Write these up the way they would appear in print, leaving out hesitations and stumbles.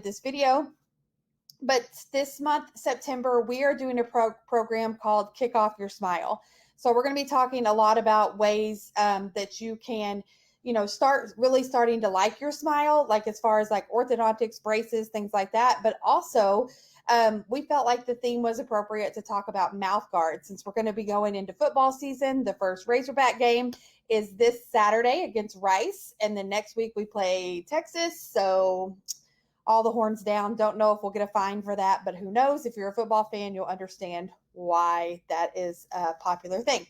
this video. But this month, September, we are doing a program called Kick Off Your Smile. So we're going to be talking a lot about ways that you can, start really starting to like your smile, like as far as like orthodontics, braces, things like that. But also, we felt like the theme was appropriate to talk about mouth guards since we're going to be going into football season. The first Razorback game is this Saturday against Rice, and then next week we play Texas. So all the horns down. Don't know if we'll get a fine for that, but who knows? If you're a football fan, you'll understand why that is a popular thing.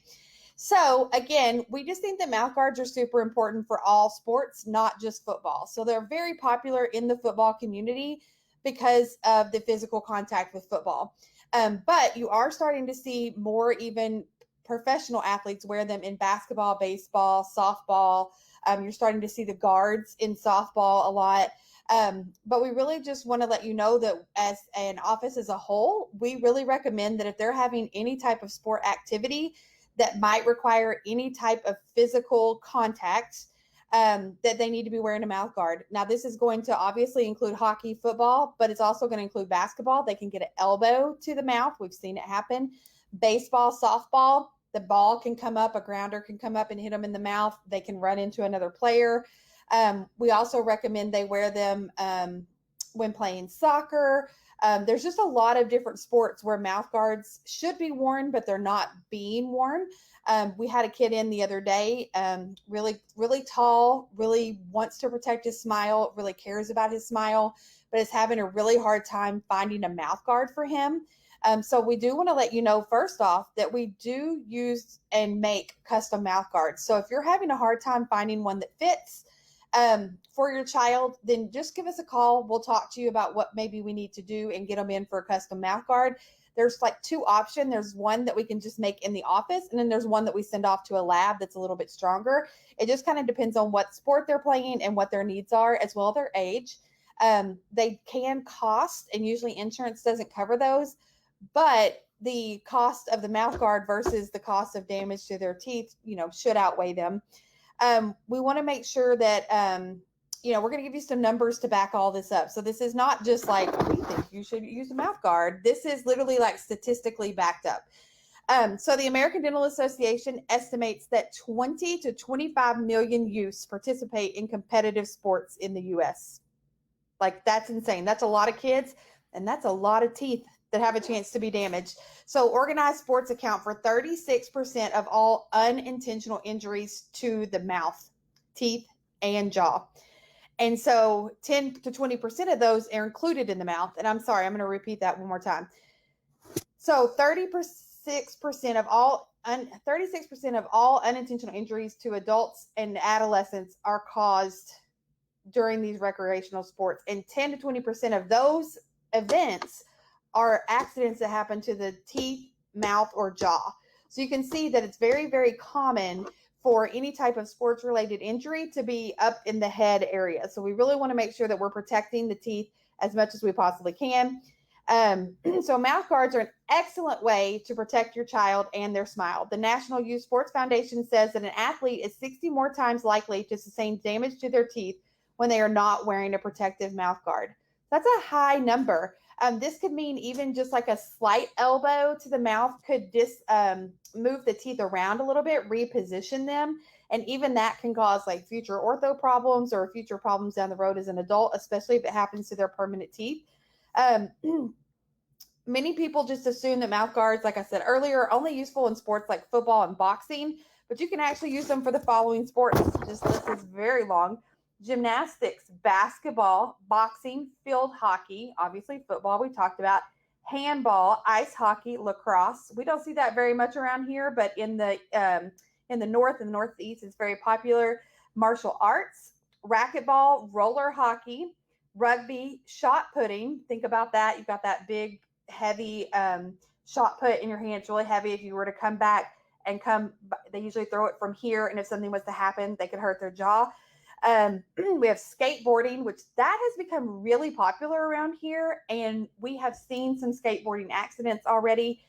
So again, we just think that mouth guards are super important for all sports, not just football. So they're very popular in the football community because of the physical contact with football. But you are starting to see more even professional athletes wear them in basketball, baseball, softball. You're starting to see the guards in softball a lot. But we really just want to let you know that as an office as a whole, we really recommend that if they're having any type of sport activity that might require any type of physical contact, that they need to be wearing a mouth guard. Now, this is going to obviously include hockey, football, but it's also going to include basketball. They can get an elbow to the mouth. We've seen it happen. Baseball, softball, the ball can come up, a grounder can come up and hit them in the mouth. They can run into another player. We also recommend they wear them when playing soccer. There's just a lot of different sports where mouth guards should be worn, but they're not being worn. We had a kid in the other day, really, really tall, really wants to protect his smile, really cares about his smile, but is having a really hard time finding a mouth guard for him. So we do want to let you know, first off, that we do use and make custom mouth guards. So if you're having a hard time finding one that fits for your child, then just give us a call. We'll talk to you about what maybe we need to do and get them in for a custom mouth guard. There's like two options. There's one that we can just make in the office, and then there's one that we send off to a lab that's a little bit stronger. It just kind of depends on what sport they're playing and what their needs are, as well as their age. They can cost, and usually insurance doesn't cover those, but the cost of the mouth guard versus the cost of damage to their teeth, should outweigh them. We want to make sure that, we're going to give you some numbers to back all this up. So this is not just like, we think you should use a mouth guard. This is literally like statistically backed up. So the American Dental Association estimates that 20 to 25 million youths participate in competitive sports in the U.S. Like, that's insane. That's a lot of kids, and that's a lot of teeth that have a chance to be damaged. So organized sports account for 36% of all unintentional injuries to the mouth, teeth, and jaw. And so 10 to 20% of those are included in the mouth. And I'm sorry, I'm going to repeat that one more time. So 36% of all 36% of all unintentional injuries to adults and adolescents are caused during these recreational sports. And 10 to 20% of those events are accidents that happen to the teeth, mouth, or jaw. So you can see that it's very, very common for any type of sports-related injury to be up in the head area. So we really want to make sure that we're protecting the teeth as much as we possibly can. So mouth guards are an excellent way to protect your child and their smile. The National Youth Sports Foundation says that an athlete is 60 more times likely to sustain damage to their teeth when they are not wearing a protective mouth guard. That's a high number. This could mean even just like a slight elbow to the mouth could move the teeth around a little bit, reposition them. And even that can cause like future ortho problems or future problems down the road as an adult, especially if it happens to their permanent teeth. Many people just assume that mouth guards, like I said earlier, are only useful in sports like football and boxing, but you can actually use them for the following sports. This list is very long. Gymnastics, basketball, boxing, field hockey, obviously football we talked about, handball, ice hockey, lacrosse. We don't see that very much around here, but in the north and the northeast, it's very popular. Martial arts, racquetball, roller hockey, rugby, shot putting. Think about that. You've got that big, heavy shot put in your hand. It's really heavy. If you were to come back and they usually throw it from here, and if something was to happen, they could hurt their jaw. We have skateboarding, which that has become really popular around here. And we have seen some skateboarding accidents already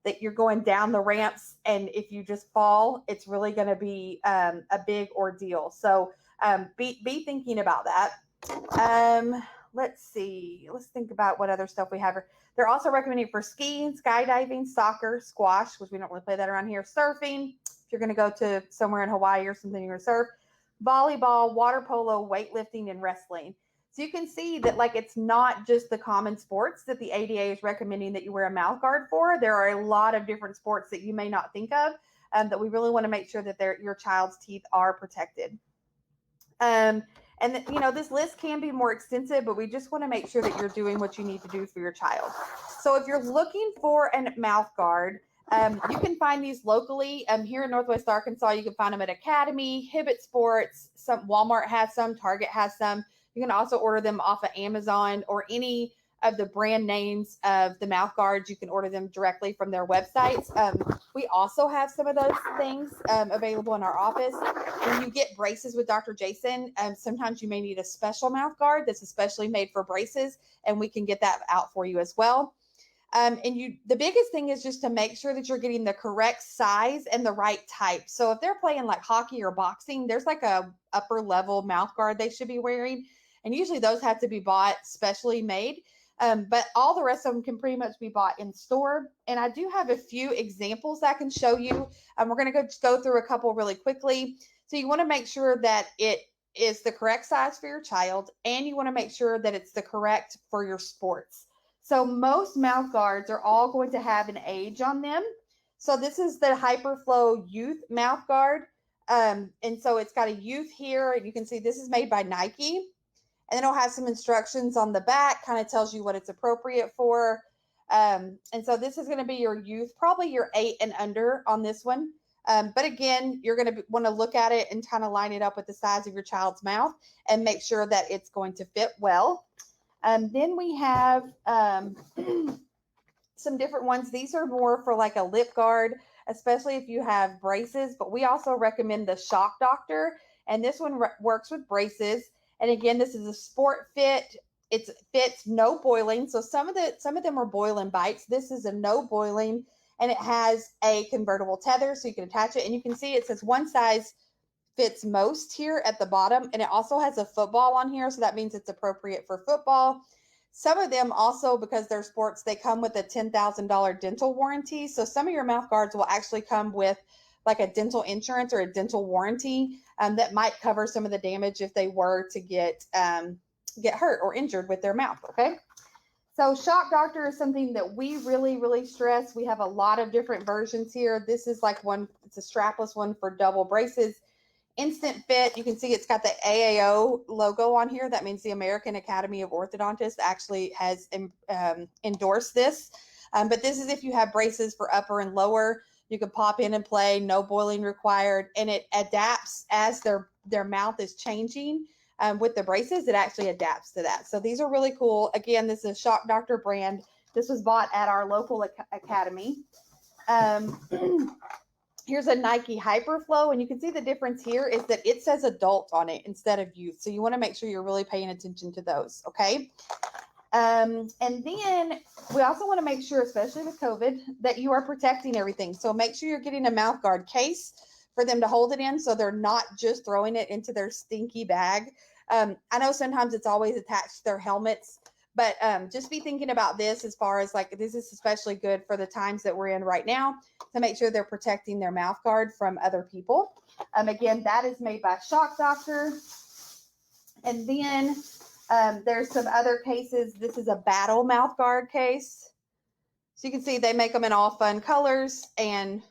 that you're going down the ramps. And if you just fall, it's really going to be a big ordeal. So be thinking about that. let's see. Let's think about what other stuff we have here. They're also recommending for skiing, skydiving, soccer, squash, which we don't really play that around here, surfing. If you're going to go to somewhere in Hawaii or something, you're going to surf, volleyball, water polo, weightlifting, and wrestling. So you can see that like it's not just the common sports that the ADA is recommending that you wear a mouth guard for. There are a lot of different sports that you may not think of that we really want to make sure that your child's teeth are protected. And this list can be more extensive, but we just want to make sure that you're doing what you need to do for your child. So if you're looking for a mouth guard, you can find these locally. Here in Northwest Arkansas, you can find them at Academy, Hibbett Sports. Some Walmart has some, Target has some. You can also order them off of Amazon or any of the brand names of the mouth guards. You can order them directly from their websites. We also have some of those things available in our office. When you get braces with Dr. Jason, sometimes you may need a special mouth guard that's especially made for braces, and we can get that out for you as well. The biggest thing is just to make sure that you're getting the correct size and the right type. So if they're playing like hockey or boxing, there's like a upper level mouth guard they should be wearing. And usually those have to be bought specially made. But all the rest of them can pretty much be bought in store. And I do have a few examples I can show you. We're going to go through a couple really quickly. So you want to make sure that it is the correct size for your child, and you want to make sure that it's the correct for your sports. So most mouth guards are all going to have an age on them. So this is the Hyperflow Youth Mouth Guard. And so it's got a youth here. And you can see this is made by Nike. And then it'll have some instructions on the back, kind of tells you what it's appropriate for. And so this is going to be your youth, probably your 8 and under on this one. But again, you're going to want to look at it and kind of line it up with the size of your child's mouth and make sure that it's going to fit well. Then we have some different ones. These are more for like a lip guard, especially if you have braces. But we also recommend the Shock Doctor. And this one works with braces. And again, this is a sport fit. It fits no boiling. So some of them are boiling bites. This is a no boiling, and it has a convertible tether, so you can attach it. And you can see it says one size fits most here at the bottom, and it also has a football on here, so that means it's appropriate for football. Some of them also, because they're sports, they come with a $10,000 dental warranty. So some of your mouth guards will actually come with like a dental insurance or a dental warranty that might cover some of the damage if they were to get hurt or injured with their mouth. Okay. So Shock Doctor is something that we really, really stress. We have a lot of different versions here. This is like one, it's a strapless one for double braces. Instant Fit, you can see it's got the AAO logo on here. That means the American Academy of Orthodontists actually has endorsed this. But this is if you have braces for upper and lower. You can pop in and play, no boiling required, and it adapts as their mouth is changing. With the braces, it actually adapts to that. So these are really cool. Again, this is a Shock Doctor brand. This was bought at our local academy. Here's a Nike Hyperflow, and you can see the difference here is that it says adult on it instead of youth. So you want to make sure you're really paying attention to those, okay? And then we also want to make sure, especially with COVID, that you are protecting everything. So make sure you're getting a mouth guard case for them to hold it in so they're not just throwing it into their stinky bag. I know sometimes it's always attached to their helmets, but just be thinking about this as far as like, this is especially good for the times that we're in right now to make sure they're protecting their mouth guard from other people. Again, that is made by Shock Doctor. And then there's some other cases. This is a Battle mouth guard case. So you can see they make them in all fun colors and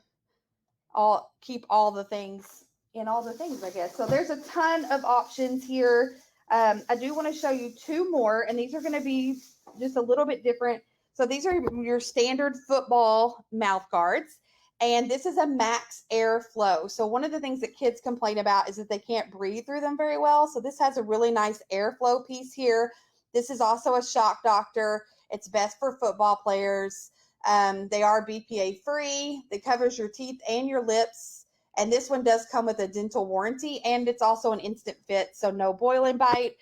keep all the things in all the things, I guess. So there's a ton of options here. I do want to show you two more, and these are going to be just a little bit different. So these are your standard football mouth guards, and this is a max airflow. So one of the things that kids complain about is that they can't breathe through them very well. So this has a really nice airflow piece here. This is also a Shock Doctor. It's best for football players. They are BPA free. It covers your teeth and your lips. And this one does come with a dental warranty, and it's also an instant fit, so no boil and bite.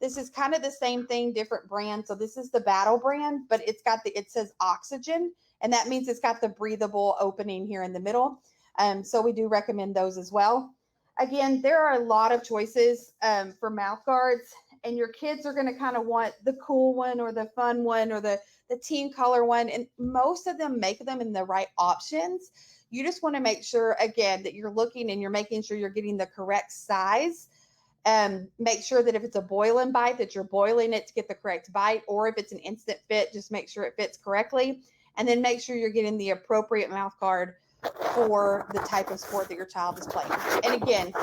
This is kind of the same thing, different brand. So this is the Battle brand, but it says oxygen, and that means it's got the breathable opening here in the middle. So we do recommend those as well. Again, there are a lot of choices for mouth guards, and your kids are going to kind of want the cool one or the fun one or the team color one. And most of them make them in the right options. You just want to make sure, again, that you're looking and you're making sure you're getting the correct size. Make sure that if it's a boil and bite, that you're boiling it to get the correct bite, or if it's an instant fit, just make sure it fits correctly. And then make sure you're getting the appropriate mouth guard for the type of sport that your child is playing. And again,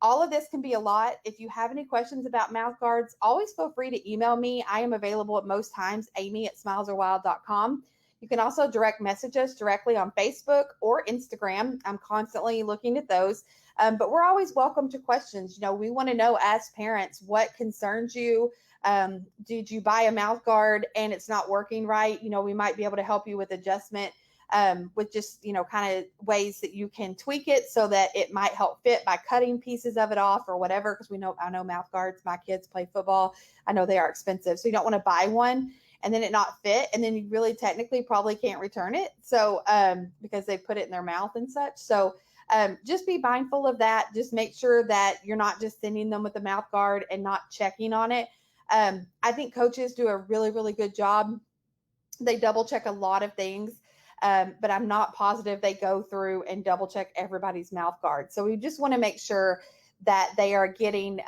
all of this can be a lot. If you have any questions about mouth guards, always feel free to email me. I am available at most times, amy@smilesarwild.com. You can also direct message us directly on Facebook or Instagram. I'm constantly looking at those. But we're always welcome to questions. We want to know as parents, what concerns you? Did you buy a mouth guard and it's not working right? We might be able to help you with adjustment, with just, kind of ways that you can tweak it so that it might help fit by cutting pieces of it off or whatever. Because I know mouth guards, my kids play football. I know they are expensive. So you don't want to buy one and then it not fit. And then you really technically probably can't return it. So, because they put it in their mouth and such. So, just be mindful of that. Just make sure that you're not just sending them with a mouth guard and not checking on it. I think coaches do a really, really good job. They double check a lot of things, but I'm not positive they go through and double check everybody's mouth guard. So we just want to make sure that they are getting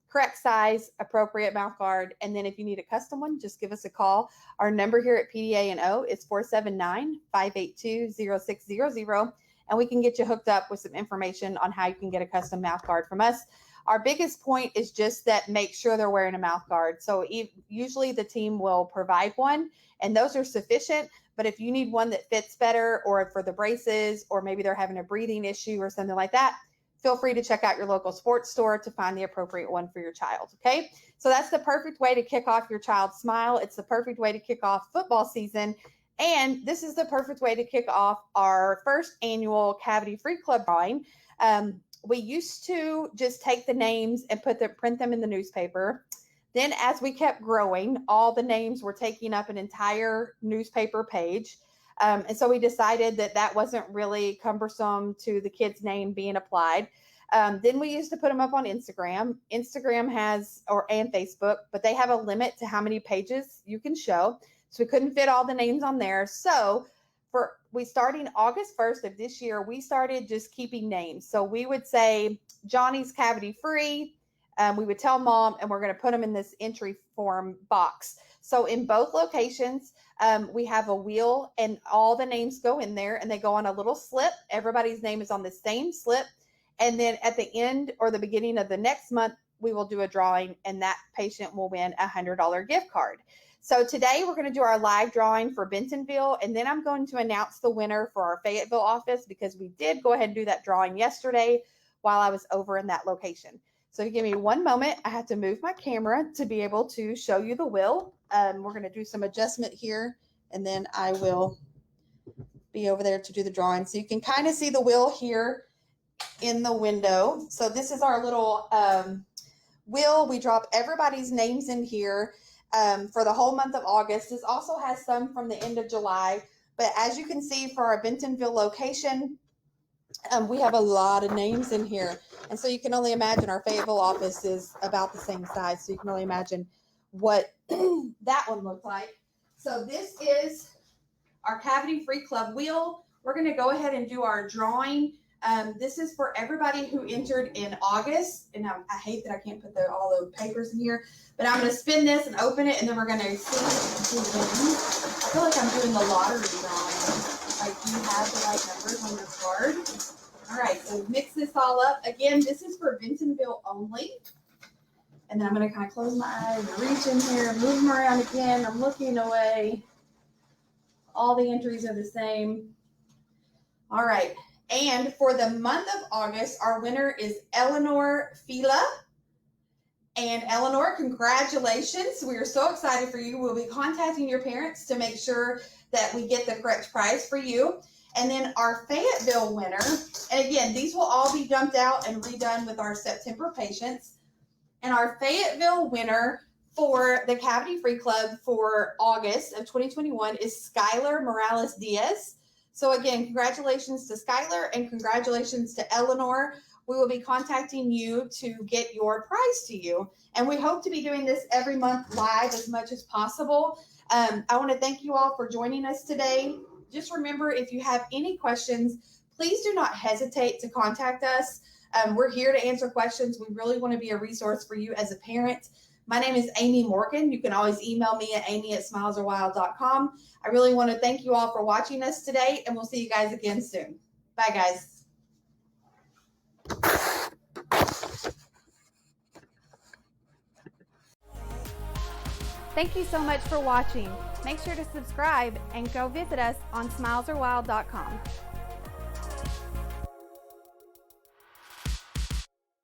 correct size, appropriate mouth guard. And then if you need a custom one, just give us a call. Our number here at PDA&O is 479-582-0600. And we can get you hooked up with some information on how you can get a custom mouth guard from us. Our biggest point is just that make sure they're wearing a mouth guard. So usually the team will provide one, and those are sufficient. But if you need one that fits better, or for the braces, or maybe they're having a breathing issue or something like that, feel free to check out your local sports store to find the appropriate one for your child. Okay. So that's the perfect way to kick off your child's smile. It's the perfect way to kick off football season. And this is the perfect way to kick off our first annual Cavity Free Club drawing. We used to just take the names and print them in the newspaper. Then as we kept growing, all the names were taking up an entire newspaper page. And so we decided that wasn't really cumbersome to the kid's name being applied. Then we used to put them up on Instagram. Instagram and Facebook, but they have a limit to how many pages you can show. So we couldn't fit all the names on there. So starting August 1st of this year, we started just keeping names. So we would say Johnny's Cavity Free. We would tell mom, and we're going to put them in this entry form box. So in both locations, we have a wheel, and all the names go in there, and they go on a little slip. Everybody's name is on the same slip. And then at the end or the beginning of the next month, we will do a drawing, and that patient will win a $100 gift card. So today we're going to do our live drawing for Bentonville, and then I'm going to announce the winner for our Fayetteville office, because we did go ahead and do that drawing yesterday while I was over in that location. So give me one moment. I have to move my camera to be able to show you the wheel. We're going to do some adjustment here, and then I will be over there to do the drawing. So you can kind of see the wheel here in the window. So this is our little wheel. We drop everybody's names in here for the whole month of August. This also has some from the end of July. But as you can see, for our Bentonville location, we have a lot of names in here. And so you can only imagine our Fayetteville office is about the same size. So you can only imagine what that one looked like. So this is our Cavity Free Club wheel. We're going to go ahead and do our drawing. This is for everybody who entered in August. And I hate that I can't put all the papers in here. But I'm going to spin this and open it, and then we're going to see who wins. I feel like I'm doing the lottery drawing. Like, do you have the right numbers on your card? All right, so mix this all up. Again, this is for Bentonville only. And then I'm going to kind of close my eyes and reach in here and move them around again. I'm looking away. All the entries are the same. All right. And for the month of August, our winner is Eleanor Fila. And Eleanor, congratulations. We are so excited for you. We'll be contacting your parents to make sure that we get the correct prize for you. And then our Fayetteville winner, and again, these will all be dumped out and redone with our September patients. And our Fayetteville winner for the Cavity Free Club for August of 2021 is Skylar Morales Diaz. So again, congratulations to Skylar and congratulations to Eleanor. we will be contacting you to get your prize to you. And we hope to be doing this every month live as much as possible. I want to thank you all for joining us today. Just remember, if you have any questions, please do not hesitate to contact us. We're here to answer questions. We really want to be a resource for you as a parent. My name is Amy Morgan. You can always email me at amy@smilesarwild.com. I really want to thank you all for watching us today, and we'll see you guys again soon. Bye, guys. Thank you so much for watching. Make sure to subscribe and go visit us on smilesarwild.com.